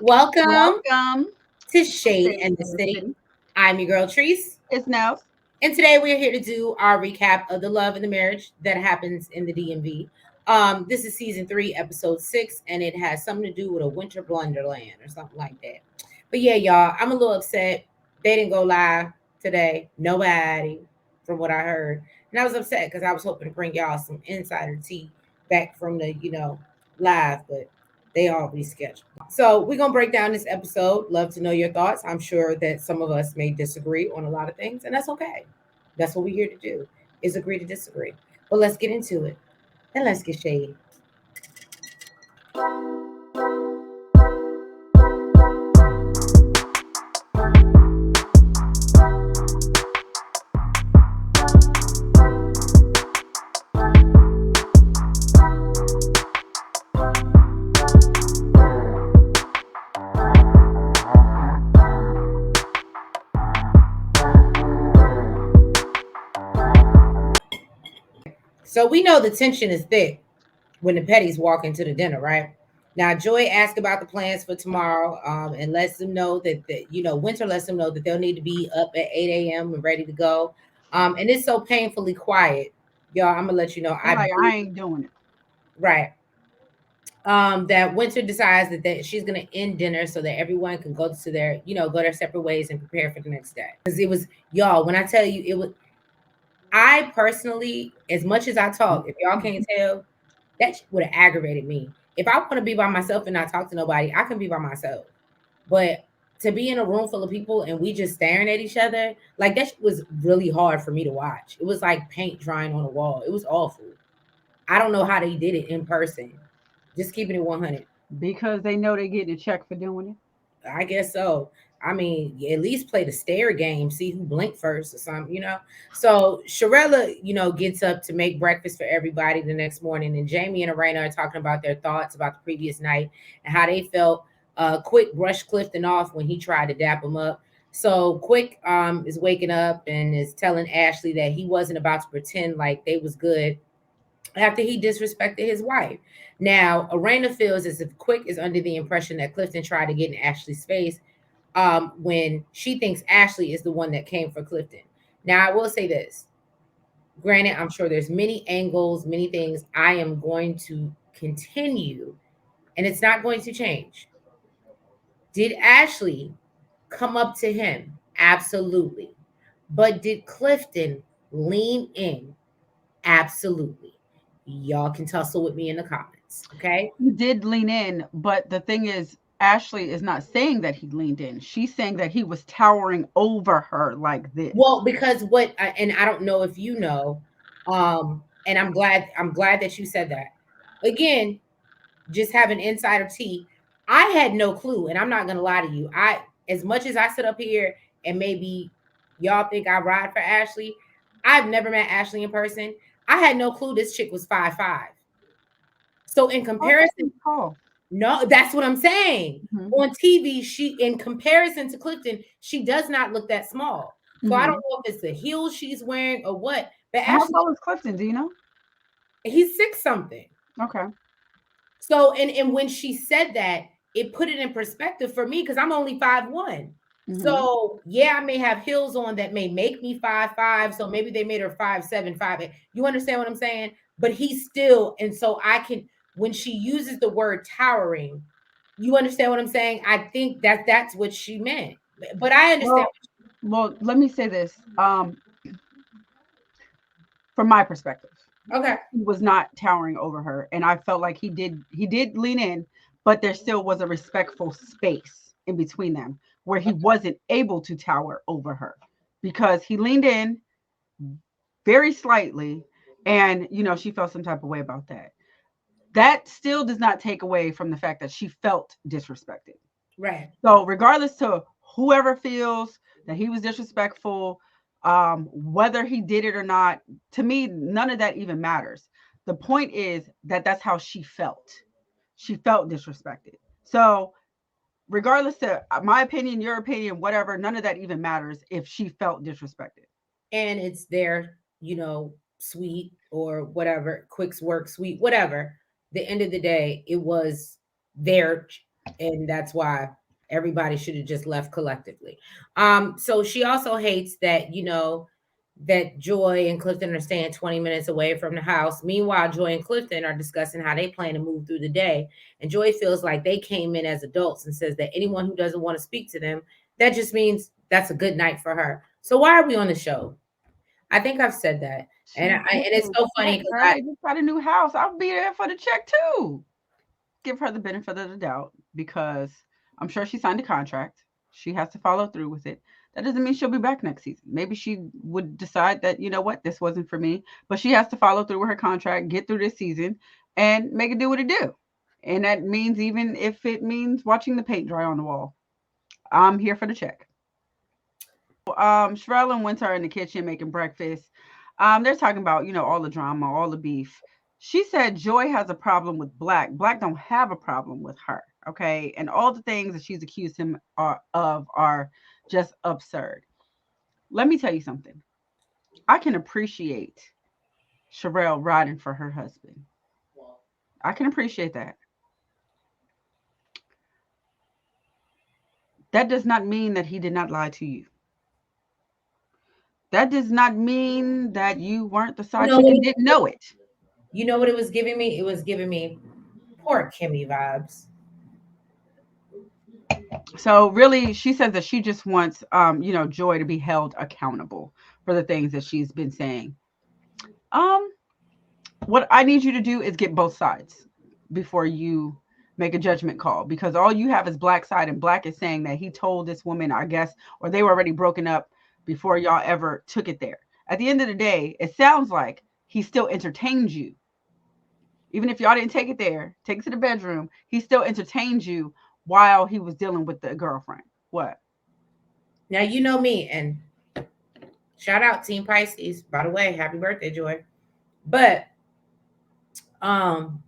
Welcome Welcome to to Shade Shady and the in the City. City. I'm your girl Treese, It's Nels. and today we're here to do our recap of the love and the marriage that happens in the DMV. This is season 3, episode 6, and it has something to do with a winter blunderland or something like that. But yeah, y'all, I'm a little upset. They didn't go live today. Nobody, from what I heard, and I was upset because I was hoping to bring y'all some insider tea back from the live, but they all rescheduled. So we're gonna break down this episode. Love to know your thoughts. I'm sure that some of us may disagree on a lot of things, and that's okay. That's what we're here to do, is agree to disagree. But let's get into it. And let's get shady. So we know the tension is thick when the Petties walk into the dinner, right? Now, Joy asked about the plans for tomorrow, and lets them know that Winter lets them know that they'll need to be up at 8 a.m. and ready to go. And it's so painfully quiet, y'all. I'm gonna let you know. They're like, I ain't doing it. Right. That Winter decides that she's gonna end dinner so that everyone can go to go their separate ways and prepare for the next day. Because it was y'all, when I tell you it was I personally, as much as I talk, if y'all can't tell, that would have aggravated me. If I want to be by myself and not talk to nobody, I can be by myself. But to be in a room full of people and we just staring at each other, like that was really hard for me to watch. It was like paint drying on a wall. It was awful. I don't know how they did it in person. Just keeping it 100. Because they know they're getting a check for doing it. I guess so. I mean, at least play the stare game, see who blinked first or something. So Sharella, gets up to make breakfast for everybody the next morning, and Jamie and Arena are talking about their thoughts about the previous night and how they felt. Quick brushed Clifton off when he tried to dap him up. So Quick is waking up and is telling Ashley that he wasn't about to pretend like they was good after he disrespected his wife. Now, Arena feels as if Quick is under the impression that Clifton tried to get in Ashley's face when she thinks Ashley is the one that came for Clifton. Now, I will say this. Granted, I'm sure there's many angles, many things I am going to continue, and it's not going to change. Did Ashley come up to him? Absolutely. But did Clifton lean in? Absolutely. Y'all can tussle with me in the comments. Okay. He did lean in, but the thing is, Ashley is not saying that he leaned in. She's saying that he was towering over her like this. Well, because and I don't know if you know, and I'm glad that you said that. Again, just having insider tea, I had no clue, and I'm not gonna lie to you. As much as I sit up here and maybe y'all think I ride for Ashley, I've never met Ashley in person. I had no clue this chick was 5'5". So in Oh, that's comparison, his call. no, that's what I'm saying. Hmm. On TV, in comparison to Clifton, she does not look that small. So I don't Hmm. know if it's the heels she's wearing or what. But How Ashley, tall is Clifton? Do you know? he's 6 something. Okay. So and when she said that, it put it in perspective for me because I'm only 5'1". Hmm. So yeah, I may have heels on that may make me 5'5". So maybe they made her 5'7", 5'8". You understand what I'm saying? But he's still, and so I can, when she uses the word towering, you understand what I'm saying? I think that's what she meant. But I understand. Well, let me say this. From my perspective, Okay. he was not towering over her, and I felt like he did lean in, but there still was a respectful space in between them where he wasn't able to tower over her because he leaned in very slightly, and she felt some type of way about that. That still does not take away from the fact that she felt disrespected. Right. So regardless to whoever feels that he was disrespectful, whether he did it or not, to me, none of that even matters. The point is that that's how she felt. She felt disrespected. So regardless to my opinion, your opinion, whatever, none of that even matters if she felt disrespected. And it's their, sweet or whatever, Quick's work suite, whatever. The end of the day, it was their. and that's why everybody should have just left collectively. So she also hates that, that Joy and Clifton are staying 20 minutes away from the house. Meanwhile, Joy and Clifton are discussing how they plan to move through the day. And Joy feels like they came in as adults and says that anyone who doesn't want to speak to them, that just means that's a good night for her. So why are we on the show? I think I've said that. And She's and it's getting so a funny check, because girl. They just got a new house. I'll be there for the check too. Give her the benefit of the doubt because I'm sure she signed a contract. She has to follow through with it. That doesn't mean she'll be back next season. Maybe she would decide that, you know what, this wasn't for me. But she has to follow through with her contract, get through this season, and make it do what it do. And that means even if it means watching the paint dry on the wall, I'm here for the check. Sherelle and Winter are in the kitchen making breakfast. They're talking about, all the drama, all the beef. She said Joy has a problem with Black. Black don't have a problem with her. Okay. And all the things that she's accused him of are just absurd. Let me tell you something. I can appreciate Sherelle riding for her husband. I can appreciate that. That does not mean that he did not lie to you. That does not mean that you weren't the you side know chick what and didn't know it. it was giving me? It was giving me poor Kimmy vibes. So really, she says that she just wants, Joy to be held accountable for the things that she's been saying. Um, what I need you to do is get both sides before you make a judgment call, because all you have is Black side, and Black is saying that he told this woman, I guess, or they were already broken up before y'all ever took it there. At the end of the day, it sounds like he still entertained you. Even if y'all didn't take it there, take it to the bedroom, he still entertained you while he was dealing with the girlfriend. What? Now you know me, and shout out Team Pisces. By the way, happy birthday, Joy. But um,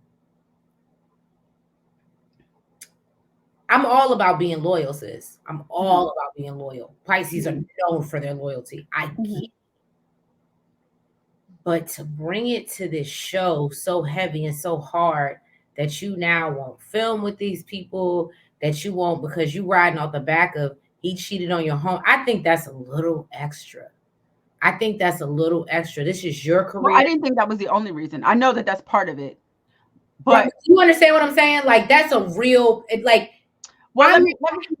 I'm all about being loyal, sis. I'm Mm-hmm. all about being loyal. Pisces are Mm-hmm. known for their loyalty. I Mm-hmm. get, but to bring it to this show so heavy and so hard that you now won't film with these people, that you won't because you riding off the back of he cheated on your home. I think that's a little extra. I think that's a little extra. This is your Well, career. I didn't think that was the only reason. I know that that's part of it, Right, but you understand what I'm saying? Like that's a real like well, I'm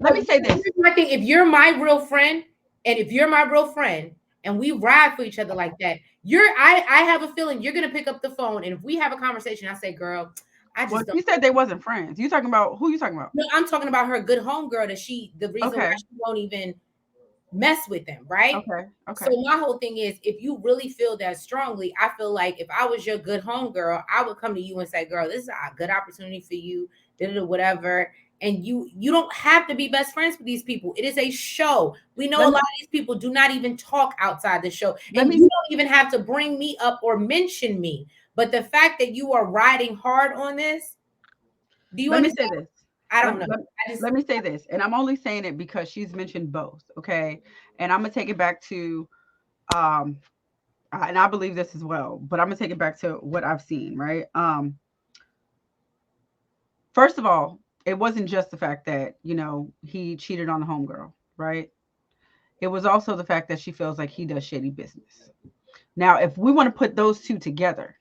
let me say this. here's my thing. If you're my real friend, and if you're my real friend, and we ride for each other like that, I have a feeling you're gonna pick up the phone, and if we have a conversation, I say, girl, I Well, just don't. she said they wasn't friends. You talking about who? You talking about? No, I'm talking about her good homegirl that the reason why Okay, she won't even mess with them, right? okay, So okay. my whole thing is, if you really feel that strongly, I feel like if I was your good homegirl, I would come to you and say, "Girl, this is a good opportunity for you, whatever." And you don't have to be best friends with these people. It is a show. We know Let a me lot of these people do not even talk outside the show, let and me you don't even have to bring me up or mention me. But the fact that you are riding hard on this, do you let me understand? say this. I Let, don't know. let, I just let me say this, and I'm only saying it because she's mentioned both. Okay, and I'm gonna take it back to um, and I believe this as well, but I'm gonna take it back to what I've seen. Right. First of all, it wasn't just the fact that he cheated on the homegirl. Right. It was also the fact that she feels like he does shady business. Now, if we want to put those two together,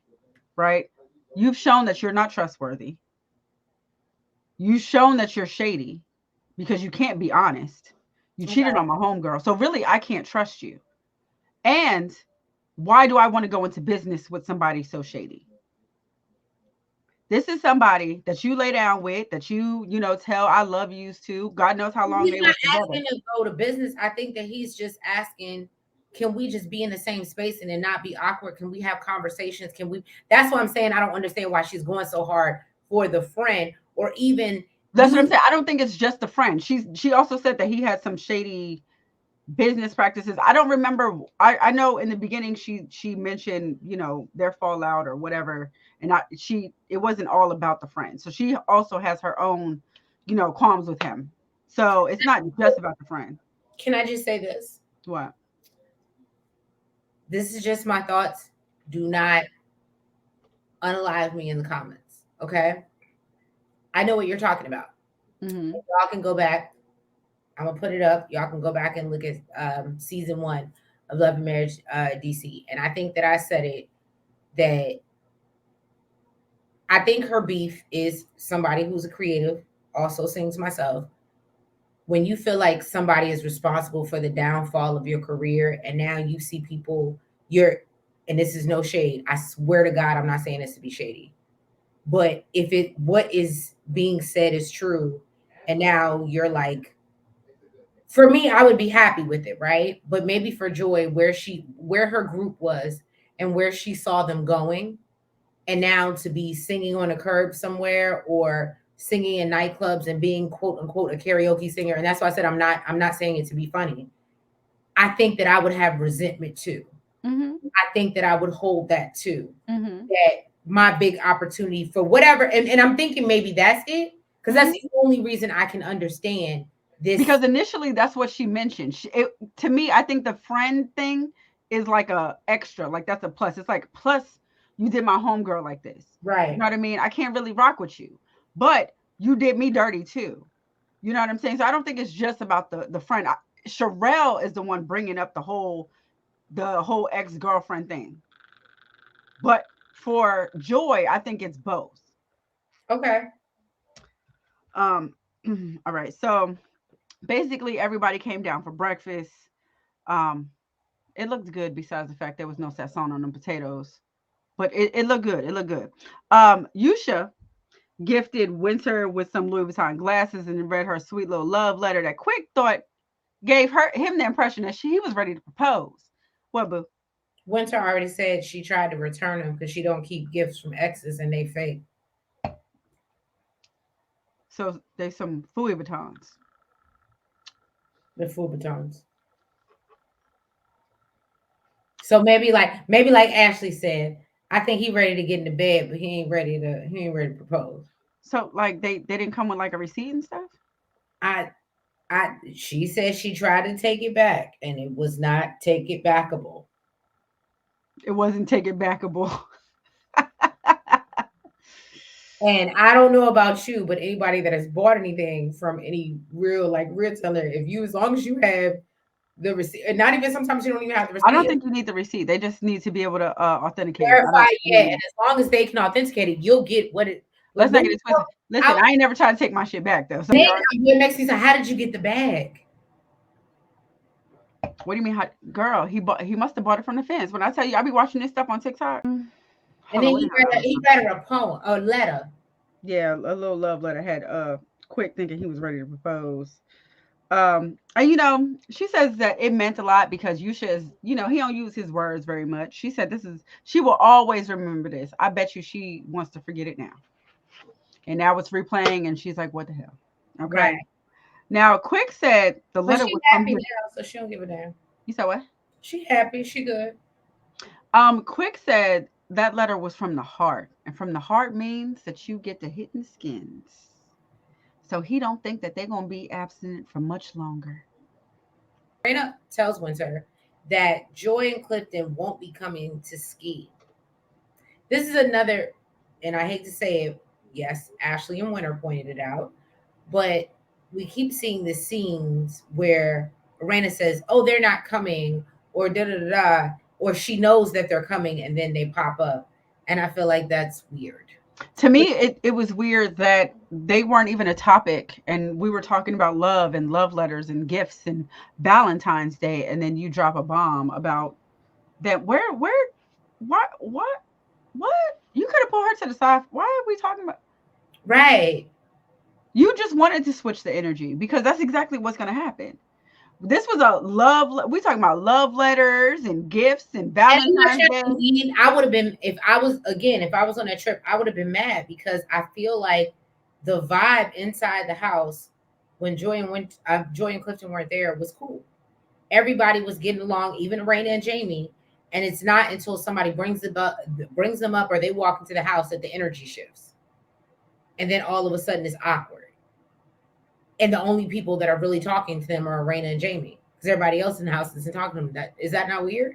right? You've shown that you're not trustworthy. You've shown that you're shady because you can't be honest. You cheated okay. on my homegirl. So really, I can't trust you. And why do I want to go into business with somebody so shady? This is somebody that you lay down with, that tell I love yous to. God knows how long He's they not was together. asking to go to business. I think that he's just asking, can we just be in the same space and then not be awkward? Can we have conversations? Can we? That's what I'm saying. I don't understand why she's going so hard for the friend, or even That's what you. I'm saying. I don't think it's just a friend. She also said that he had some shady business practices. I don't remember. I know in the beginning she mentioned their fallout or whatever, and it wasn't all about the friend. So she also has her own qualms with him. So it's not just about the friend. Can I just say this? What? This is just my thoughts. Do not unalive me in the comments. Okay. I know what you're talking about. Mm-hmm. Y'all can go back. I'm gonna put it up. Y'all can go back and look at season one of Love and Marriage DC. And I think that I said it that I think her beef is somebody who's a creative, also sings myself. When you feel like somebody is responsible for the downfall of your career, and now you see people, you're, and this is no shade. I swear to God, I'm not saying this to be shady. But if it what is being said is true, and now you're like, for me, I would be happy with it, right? But maybe for Joy, where her group was and where she saw them going, and now to be singing on a curb somewhere or singing in nightclubs and being quote unquote a karaoke singer, and that's why I said I'm not saying it to be funny. I think that I would have resentment too. Mm-hmm. I think that I would hold that too. Mm-hmm. That my big opportunity for whatever, and I'm thinking maybe that's it, because that's Mm-hmm. the only reason I can understand this. Because initially that's what she mentioned. To me, I think the friend thing is like a extra, like that's a plus. It's like plus you did my homegirl like this. You Right. know what I mean? I can't really rock with you, but you did me dirty too. You know what I'm saying? So I don't think it's just about the friend. Sherelle is the one bringing up the whole ex girlfriend thing, but for Joy, I think it's both. Okay. Um, all right, so basically everybody came down for breakfast. Um, it looked good besides the fact there was no sazon on them potatoes, but it looked good. It looked good. Yusha gifted Winter with some Louis Vuitton glasses and read her sweet little love letter that Quick thought gave him the impression that he was ready to propose. What, boo? Winter already said she tried to return them because she don't keep gifts from exes and they fake. So there's some Louis Vuittons. The Fouboutons. So maybe like Ashley said, I think he ready to get into bed, but he ain't ready to propose. So like they didn't come with like a receipt and stuff. I she said she tried to take it back and it was not take it backable. It wasn't take it backable. And I don't know about you, but anybody that has bought anything from any real like retailer, if you as long as you have the receipt, and not even sometimes you don't even have the I don't receipt, think you need the receipt. They just need to be able to authenticate it. verify, I yeah, don't and know. as long as they can authenticate it, you'll get what it like. Let's not When get you it go twisted. Listen, out, I ain't never tried to take my shit back though. So then you're already, your next season, how did you get the bag? what do you mean, girl? He must have bought it from the fence. When I tell you, I be watching this stuff on TikTok. And Hold then on, what the hell I was he talking read about? her a poem, a letter. Yeah, a little love letter had Quick thinking he was ready to propose. And she says that it meant a lot because Yusha is, he don't use his words very much. She said she will always remember this. I bet you she wants to forget it now. And now it's replaying, and she's like, what the hell? Right. Okay. Now, Quick said the But letter she was from happy his. now, so she don't give a damn. You said what? She happy, she good. Quick said that letter was from the heart, and from the heart means that you get to hitting skins. So he don't think that they're gonna be abstinent for much longer. Raina tells Winter that Joy and Clifton won't be coming to ski. This is another, and I hate to say it, yes, Ashley and Winter pointed it out, but we keep seeing the scenes where Raina says, "Oh, they're not coming," or da da da da, or she knows that they're coming and then they pop up, and I feel like that's weird. To me, it was weird that they weren't even a topic, and we were talking about love and love letters and gifts and Valentine's Day, and then you drop a bomb about that. Where, what? You could have pulled her to the side. Why are we talking about? Right. You just wanted to switch the energy because that's exactly what's going to happen. This was a we talking about love letters and gifts and And I'm not Valentine's trying to Day. be mean. I would have been if I was on that trip, I would have been mad because I feel like the vibe inside the house when Joy and Clifton weren't there was cool. Everybody was getting along, even Raina and Jamie. And it's not until somebody brings them up, or they walk into the house that the energy shifts, and then all of a sudden it's awkward. And the only people that are really talking to them are Raina and Jamie, because everybody else in the house isn't talking to them. That not weird?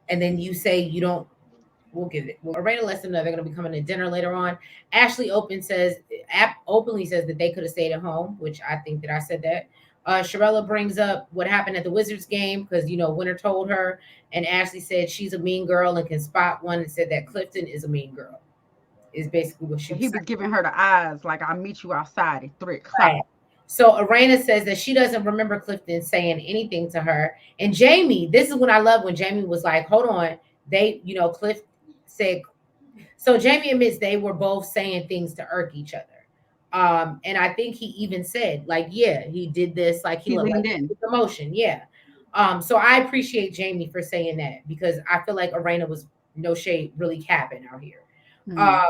And then you say you don't. we'll get it. Well, Arena lets them know they're going to be coming to dinner later on. Ashley openly says that they could have stayed at home, which I think that I said that. Sharella brings up what happened at the Wizards game because Winter told her, and Ashley said she's a mean girl and can spot one, and said that Clifton is a mean girl. Is basically what she And was he saying. was giving her the eyes like, I'll meet you outside at 3 o'clock. Right. So Arena says that she doesn't remember Clifton saying anything to her. And Jamie, this is when I love when Jamie was like, hold on. Cliff said, so Jamie admits they were both saying things to irk each other. And I think he even said, like, yeah, he did this, like he He looked like leaned in. emotion. Yeah. So I appreciate Jamie for saying that because I feel like Arena was no shade really capping out here. Mm-hmm. Uh,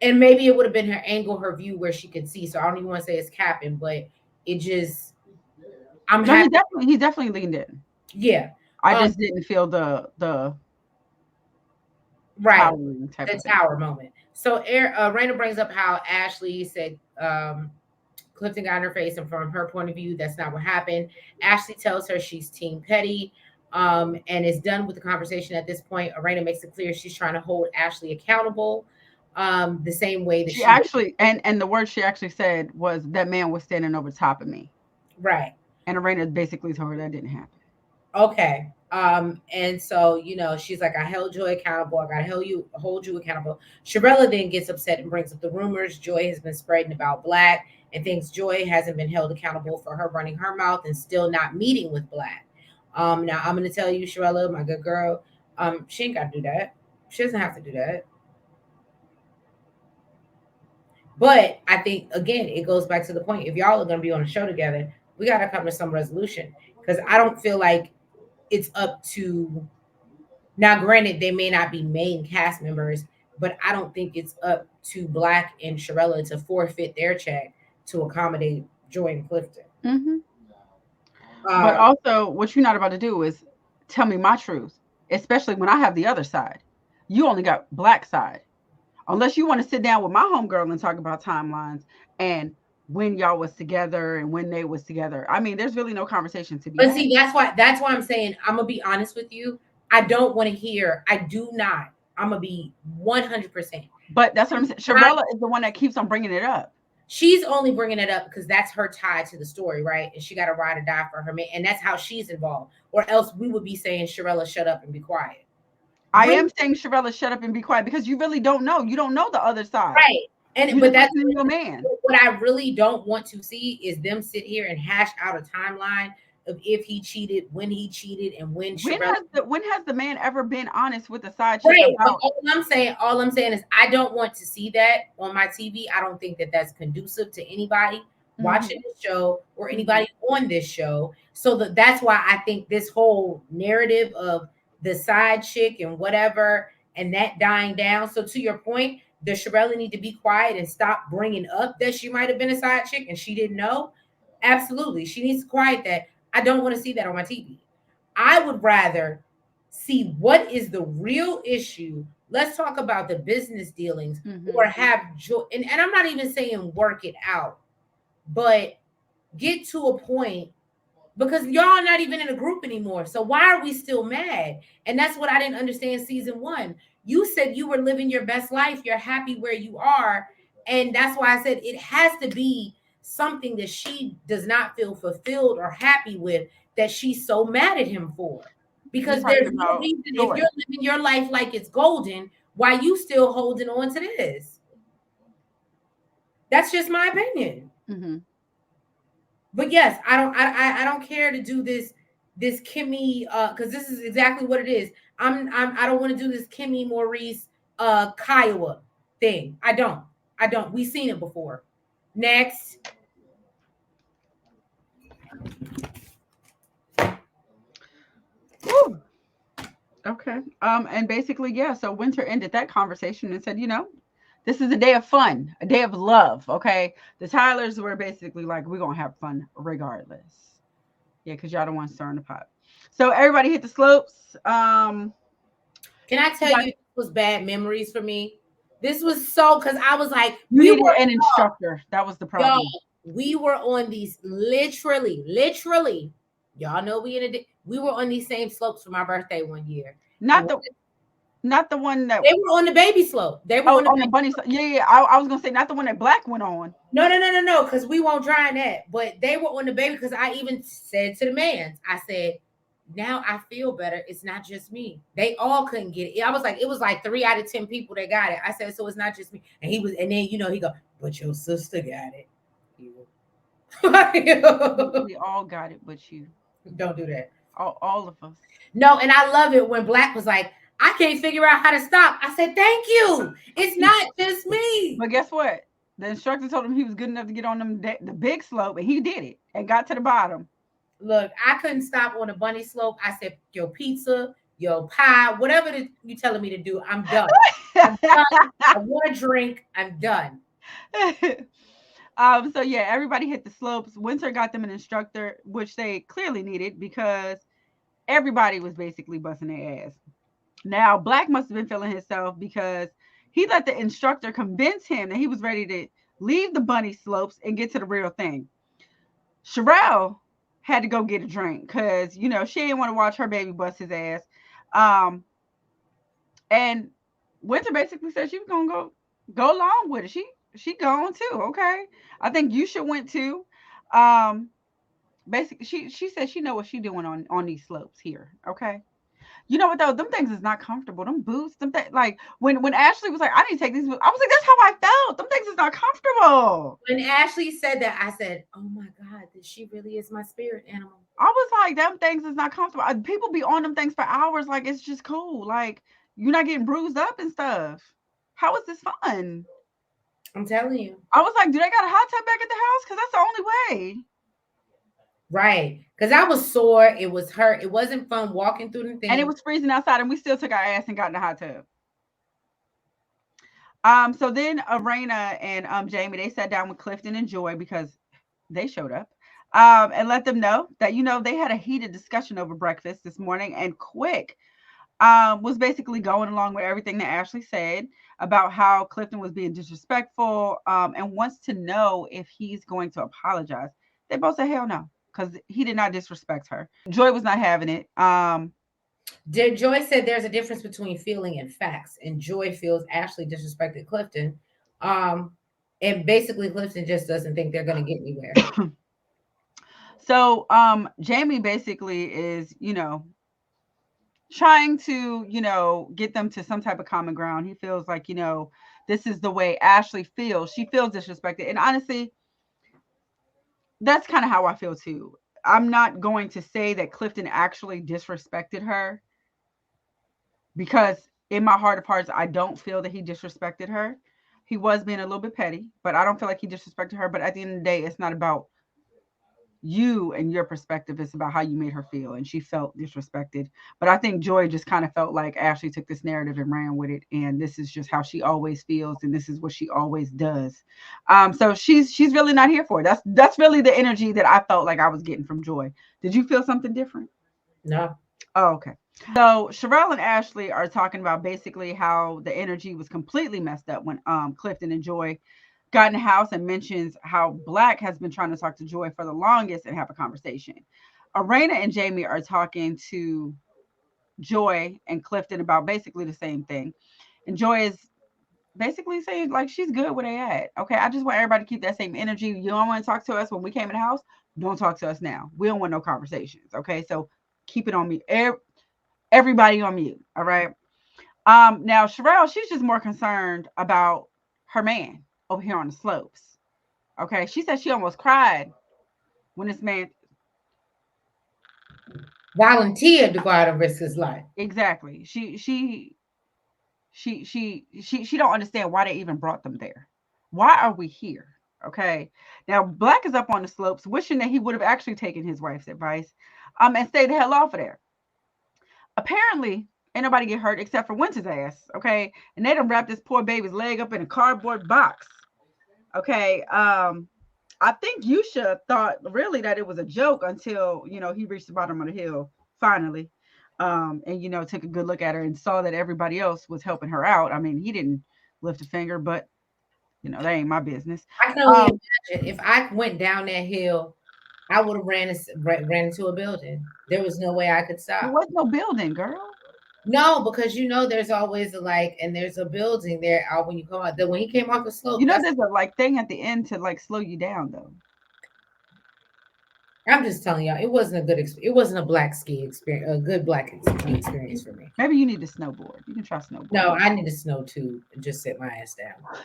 and maybe it would have been her angle, her view where she could see. So I don't even want to say it's capping, but it just I'm No, happy. he definitely leaned in. Yeah. I Um, just didn't feel the right. towering type The of thing. tower moment. So Raina brings up how Ashley said Clifton got in her face, and from her point of view, that's not what happened. Ashley tells her she's Team Petty, and is done with the conversation at this point. Raina makes it clear she's trying to hold Ashley accountable, the same way that She she actually, and the word she actually said was, that man was standing over top of me. right. And Arena basically told her that didn't happen. Okay. And so, she's like, I held Joy accountable. I gotta hold you accountable. Sharella then gets upset and brings up the rumors Joy has been spreading about Black and thinks Joy hasn't been held accountable for her running her mouth and still not meeting with Black. Now I'm gonna tell you, Sharella, my good girl, she ain't gotta do that. She doesn't have to do that. But I think again, it goes back to the point. If y'all are gonna be on a show together, we gotta come to some resolution. Because I don't feel like it's up to now, granted, they may not be main cast members, but I don't think it's up to Black and Sharella to forfeit their check to accommodate Joy and Clifton. Hmm. But Um, also, what you're not about to do is tell me my truth, especially when I have the other side. You only got Black side. Unless you want to sit down with my homegirl and talk about timelines and when y'all was together and when they was together. I mean, there's really no conversation to be but had. see, that's why I'm saying I'm gonna be honest with you. I don't want to hear. I do not. I'm gonna be 100%. But that's what I'm saying. Sharella is the one that keeps on bringing it up. She's only bringing it up because that's her tie to the story, right? And she got to ride or die for her man, and that's how she's involved. Or else we would be saying, Sharella, shut up and be quiet. I Bring am saying, Sharella, shut up and be quiet, because you really don't know. You don't know the other side. right. And You but just that's listen to your man. what I really don't want to see is them sit here and hash out a timeline of if he cheated, when he cheated, and when Sherelle. When has the man ever been honest with the side chick Right, but about? all I'm saying is I don't want to see that on my TV. I don't think that that's conducive to anybody watching Mhm, this show or mhm. anybody on this show. So that's why I think this whole narrative of the side chick and whatever and that dying down. So to your point, does Sherelle need to be quiet and stop bringing up that she might have been a side chick and she didn't know? Absolutely, she needs to quiet that. I don't want to see that on my TV. I would rather see what is the real issue. Let's talk about the business dealings or Mhm. have joy. And I'm not even saying work it out, but get to a point because y'all not even in a group anymore. So why are we still mad? And that's what I didn't understand season one. You said you were living your best life, you're happy where you are. And that's why I said it has to be something that she does not feel fulfilled or happy with that she's so mad at him for. You're Because talking there's no about reason if joy. you're living your life like it's golden, why you still holding on to this? That's just my opinion. Mhm. But yes, I don't care to do this Kimmy because this is exactly what it is. I don't want to do this Kimmy Maurice Kiowa thing. I don't. We've seen it before. Next. Woo. Okay. And basically, yeah. So Winter ended that conversation and said, this is a day of fun, a day of love. Okay. The Tylers were basically like, we're gonna have fun regardless. Yeah, because y'all don't want to stir in the pot. So everybody hit the slopes. Can I You tell you got this was bad memories for me? This was so because I was like, you needed an instructor. That was the y'all, problem. we were on these literally, y'all know we were on these same slopes for my birthday one year. And Not the Not the one that. They were on the baby slope. They were Oh, on the on the baby. bunny. Yeah, yeah. I was gonna say not the one that Black went on. No, no, no, no, no, because we won't dry in that. But they were on the baby because I even said to the man, I said, now I feel better. It's not just me. They all couldn't get it. I was like, it was like 3 out of 10 people that got it. I said, so it's not just me. And he was, and then he go, but your sister got it. We all got it, but you. Don't do that. All of us. No, and I love it when Black was like, I can't figure out how to stop. I said, thank you. It's not just me. But guess what? The instructor told him he was good enough to get on the big slope, and he did it and got to the bottom. Look, I couldn't stop on a bunny slope. I said, your pizza, your pie, whatever you telling me to do, I'm done. I'm done. I want a drink. I'm done. So yeah, everybody hit the slopes. Winter got them an instructor, which they clearly needed because everybody was basically busting their ass. Now, Black must have been feeling himself because he let the instructor convince him that he was ready to leave the bunny slopes and get to the real thing. Sherelle had to go get a drink because she didn't want to watch her baby bust his ass. Um, and Winter basically said she was gonna go along with it. She going too. Okay, I think you should went too. Um, Basically, she said she know what she doing on these slopes here. Okay. You know what though? Them things is not comfortable. Them boots, like when Ashley was like, I need to take these boots. I was like, that's how I felt. Them things is not comfortable. When Ashley said that, I said, oh my God, this she really is my spirit animal. I was like, them things is not comfortable. People be on them things for hours. Like it's just cool. Like you're not getting bruised up and stuff. How is this fun? I'm telling you. I was like, do they got a hot tub back at the house? Because that's the only way. Right. Because I was sore. It was hurt. It wasn't fun walking through the And it thing. was freezing outside, and we still took our ass and got in the hot tub. So then Arena and Jamie, they sat down with Clifton and Joy because they showed up. And let them know that they had a heated discussion over breakfast this morning, and Quick was basically going along with everything that Ashley said about how Clifton was being disrespectful, and wants to know if he's going to apologize. They both said hell no, because he did not disrespect her. Joy was not having it. Joy said there's a difference between feeling and facts, and Joy feels Ashley disrespected Clifton. Um, and basically, Clifton just doesn't think they're going to get anywhere. So Jamie basically is, trying to, get them to some type of common ground. He feels like, this is the way Ashley feels. She feels disrespected. And honestly, that's kind of how I feel too. I'm not going to say that Clifton actually disrespected her because in my heart of hearts, I don't feel that he disrespected her. He was being a little bit petty, but I don't feel like he disrespected her. But at the end of the day, it's not about you and your perspective. It's about how you made her feel, and she felt disrespected. But I think Joy just kind of felt like Ashley took this narrative and ran with it, and this is just how she always feels, and this is what she always does. So she's really not here for it. That's really the energy that I felt like I was getting from Joy. Did you feel something different? No. Oh, okay. So Sherelle and Ashley are talking about basically how the energy was completely messed up when Clifton and Joy got in the house, and mentions how Black has been trying to talk to Joy for the longest and have a conversation. Arena and Jamie are talking to Joy and Clifton about basically the same thing. And Joy is basically saying like she's good where they at. Okay, I just want everybody to keep that same energy. You don't want to talk to us when we came in the house. Don't talk to us now. We don't want no conversations. Okay, so keep it on me. Everybody on mute. All right. Now Sherelle, she's just more concerned about her man over here on the slopes. Okay, she said she almost cried when this man. Volunteered to go out and risk his life. Exactly. She don't understand why they even brought them there. Why are we here? Okay. Now Black is up on the slopes, wishing that he would have actually taken his wife's advice, and stayed the hell off of there. Apparently, ain't nobody get hurt except for Winter's ass. Okay, and they done wrapped this poor baby's leg up in a cardboard box. Okay. I think Yusha thought really that it was a joke until he reached the bottom of the hill finally, and took a good look at her and saw that everybody else was helping her out. I mean, he didn't lift a finger, but that ain't my business. I can only imagine if I went down that hill, I would have ran into a building. There was no way I could There stop. was no building, girl. No, because there's always a like, and there's a building there out when you come out. Then when he came off the slope, You know, that's there's a like thing at the end to like slow you down though. I'm just telling y'all, it wasn't a it wasn't a black ski experience, a good ski experience for me. Maybe you need to snowboard. You can try No, snowboarding. I need to snow too and just sit my ass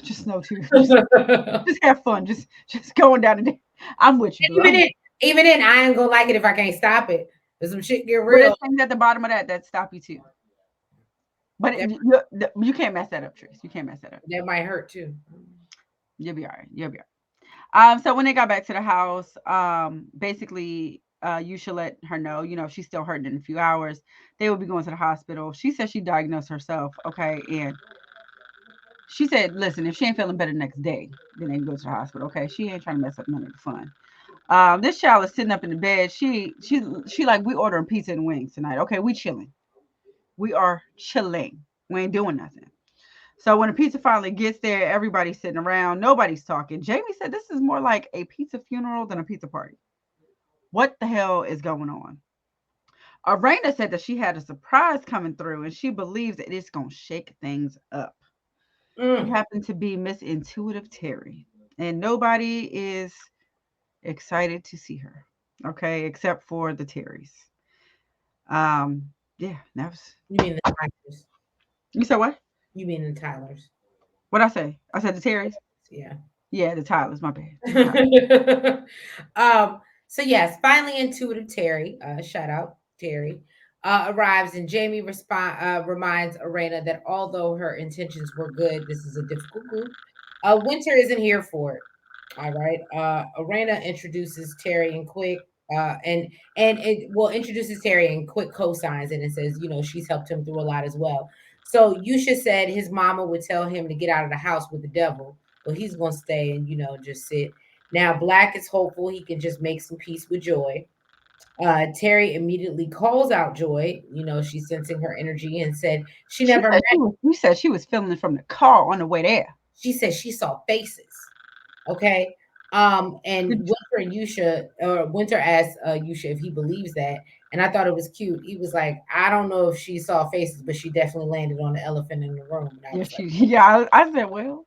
Just snow too. Just down. just have fun. Just going down the. I'm with you, boo. even then, even then, I ain't gonna like it if I can't stop it. If some shit get But real, there's things at the bottom of that stop you too. But that you can't mess that up, Trish. You can't mess that up. that might hurt too. You'll be all right. You'll be all right. So when they got back to the house, basically, you should let her know. You know, if she's still hurting in a few hours, they will be going to the hospital. She said she diagnosed herself. Okay, and she said, listen, if she ain't feeling better the next day, then they can go to the hospital. Okay, she ain't trying to mess up none of the fun. This child is sitting up in the bed. She like we ordering pizza and wings tonight. Okay, we chilling. We are chilling. We ain't doing nothing. So when the pizza finally gets there, everybody's sitting around. Nobody's talking. Jamie said this is more like a pizza funeral than a pizza party. What the hell is going on? Arena said that she had a surprise coming through and she believes that it's going to shake things up. She Mm. happened to be Miss Intuitive Terry. And nobody is excited to see her. Okay, except for the Terrys. Yeah, that was. You mean the Tylers? You said what? You mean the Tylers? What I say? I said the Terrys. Yeah. Yeah, the Tylers. My bad. The Tylers. um. So yes, finally, intuitive Terry. Shout out Terry. Arrives and Jamie reminds Arena that although her intentions were good, this is a difficult group. Winter isn't here for it. All right. Arena introduces Terry and Quick, and it well introduces Terry and Quick cosigns and it says, she's helped him through a lot as well. So Yusha said his mama would tell him to get out of the house with the devil. Well, he's gonna stay and just sit. Now Black is hopeful he can just make some peace with Joy. Terry immediately calls out Joy. She's sensing her energy and said she She never said met. she was. You said she was feeling it from the car on the way there. She said she saw faces. Okay. And Did Winter asked Yusha if he believes that. And I thought it was cute. He was like, I don't know if she saw faces, but she definitely landed on the elephant in the room. And I Yeah, was like, she. Yeah, I said, well,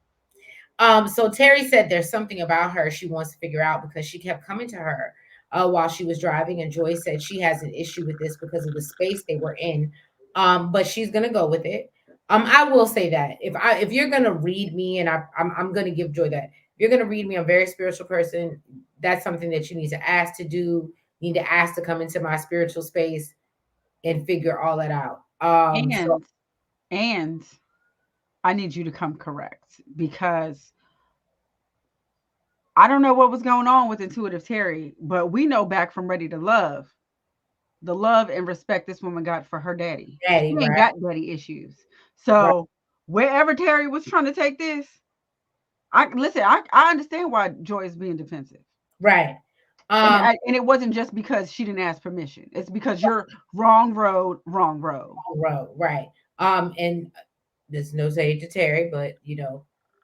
so Terry said there's something about her she wants to figure out because she kept coming to her while she was driving, and Joy said she has an issue with this because of the space they were in. But she's gonna go with it. I will say that if you're gonna read me, and I'm gonna give Joy that. If you're gonna read me, I'm a very spiritual person. That's something that you need to ask to do. You need to ask to come into my spiritual space and figure all that out. So and I need you to come correct because I don't know what was going on with Intuitive Terry, but we know back from Ready to Love the love and respect this woman got for her daddy. Daddy, She ain't right, got daddy issues. right, So wherever Terry was trying to take this, I listen. I understand why Joy is being defensive, right. and Um, and it wasn't just because she didn't ask permission. It's because you're wrong road, wrong road. road, right. And there's no shade to Terry, but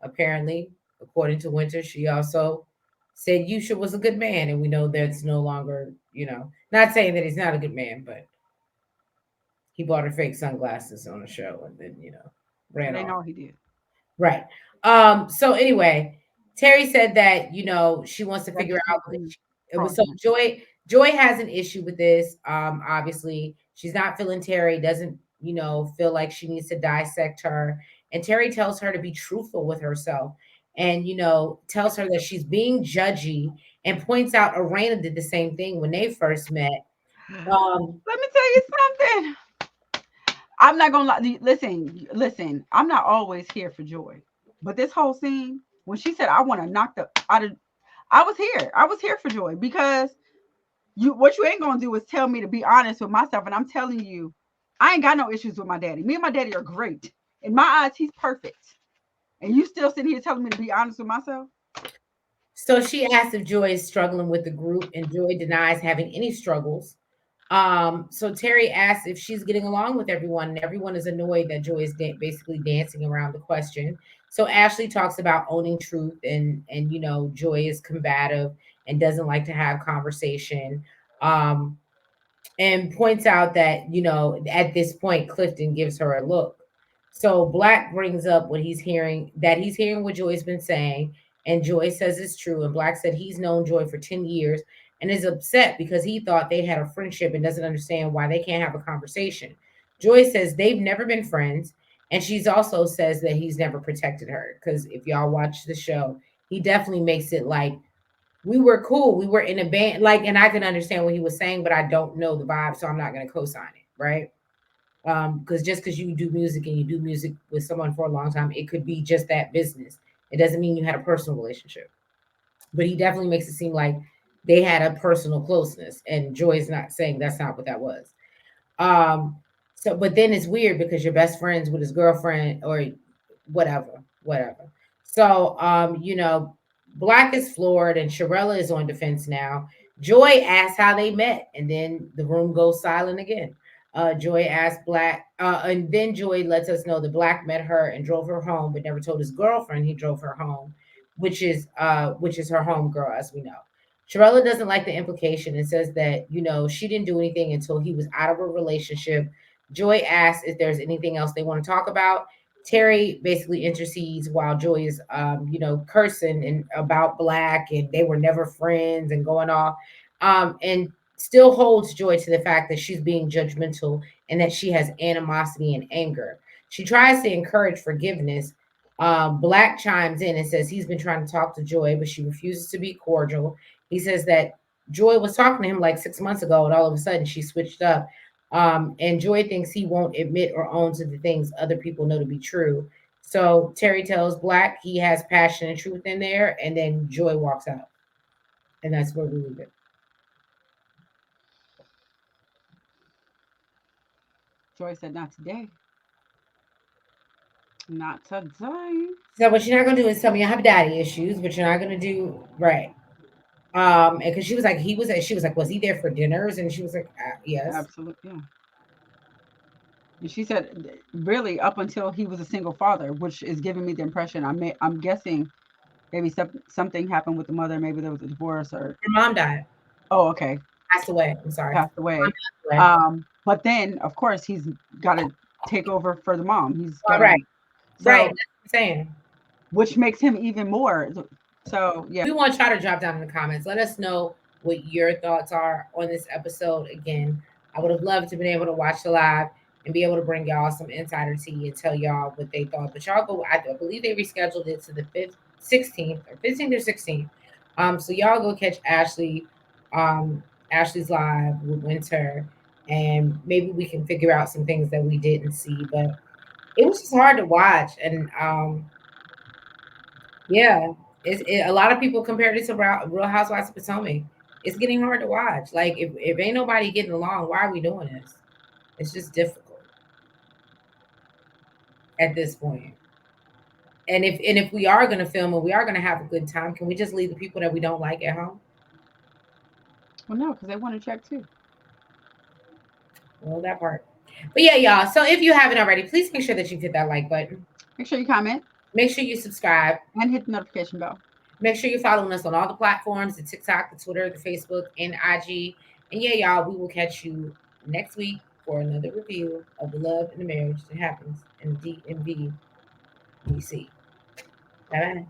apparently, according to Winter, she also said Yusha was a good man, and we know that's no longer, not saying that he's not a good man, but he bought her fake sunglasses on a show and then, ran That ain't off. all he did. Right. So anyway, Terry said that, she wants to That figure out it was cross so him. Joy has an issue with this. Obviously, she's not feeling Terry, doesn't, feel like she needs to dissect her. And Terry tells her to be truthful with herself and, tells her that she's being judgy and points out Arena did the same thing when they first met. Um, Let me tell you something. I'm not gonna lie. Listen. I'm not always here for Joy, but this whole scene when she said, "I want to knock the out of," I was here. I was here for Joy because what you ain't gonna do is tell me to be honest with myself, and I'm telling you, I ain't got no issues with my daddy. Me and my daddy are great. In my eyes, he's perfect. And you still sitting here telling me to be honest with myself? So she asks if Joy is struggling with the group, and Joy denies having any struggles. So Terry asks if she's getting along with everyone, and everyone is annoyed that Joy is basically dancing around the question. So Ashley talks about owning truth, and Joy is combative and doesn't like to have conversation. Um, and points out that, at this point, Clifton gives her a look. So Black brings up what he's hearing, that he's hearing what Joy's been saying, and Joy says it's true. And Black said he's known Joy for 10 years and is upset because he thought they had a friendship and doesn't understand why they can't have a conversation. Joy says they've never been friends, and she's also says that he's never protected her. Because if y'all watch the show, he definitely makes it like we were cool. We were in a band, like, and I can understand what he was saying, but I don't know the vibe, so I'm not going to co-sign it, right? Because just because you do music and you do music with someone for a long time, it could be just that business. It doesn't mean you had a personal relationship. But he definitely makes it seem like they had a personal closeness, and Joy's not saying that's not what that was. Um, so, but then it's weird because you're best friends with his girlfriend or whatever. So, Black is floored and Sharella is on defense now. Joy asks how they met, and then the room goes silent again. Joy asks Black, and then Joy lets us know that Black met her and drove her home, but never told his girlfriend he drove her home, which is her home girl, as we know. Sharella doesn't like the implication and says that, she didn't do anything until he was out of a relationship. Joy asks if there's anything else they want to talk about. Terry basically intercedes while Joy is, cursing and about Black and they were never friends and going off, and still holds Joy to the fact that she's being judgmental and that she has animosity and anger. She tries to encourage forgiveness. Black chimes in and says he's been trying to talk to Joy, but she refuses to be cordial. He says that Joy was talking to him like 6 months ago, and all of a sudden she switched up. And Joy thinks he won't admit or own to the things other people know to be true. So Terry tells Black he has passion and truth in there, and then Joy walks out, and that's where we leave it. Joy said, "Not today. Not today." So what you're not gonna do is tell me I have daddy issues, but you're not gonna do right. And because she was like, was he there for dinners? And she was like, yes. Absolutely, yeah. And she said, really, up until he was a single father, which is giving me the impression. I'm guessing maybe something happened with the mother. Maybe there was a divorce or. Her mom died, Oh, okay, passed away. I'm sorry, passed mom away. passed away. But then, of course, he's got to take over for the mom. He's got All to. right, right. So, That's what I'm saying. which makes him even more. So, yeah. We want y'all to drop down in the comments. Let us know what your thoughts are on this episode. Again, I would have loved to been able to watch the live and be able to bring y'all some insider tea and tell y'all what they thought. But y'all go. I believe they rescheduled it to the 16th or 15th or 16th. So y'all go catch um, Ashley's live with Winter, and maybe we can figure out some things that we didn't see. But it was just hard to watch, and yeah, a lot of people compared it to Real Housewives of Potomac. It's getting hard to watch. Like if ain't nobody getting along, why are we doing this? It's just difficult at this point. And if we are gonna film and we are gonna have a good time, can we just leave the people that we don't like at home? Well, no, because they want to check too. Well, that part. But yeah, y'all. So if you haven't already, please make sure that you hit that like button. Make sure you comment Make sure you subscribe. and hit the notification bell. Make sure you're following us on all the platforms: the TikTok, the Twitter, the Facebook, and IG. And yeah, y'all, we will catch you next week for another review of the love and the marriage that happens in the DMV, DC. Bye bye.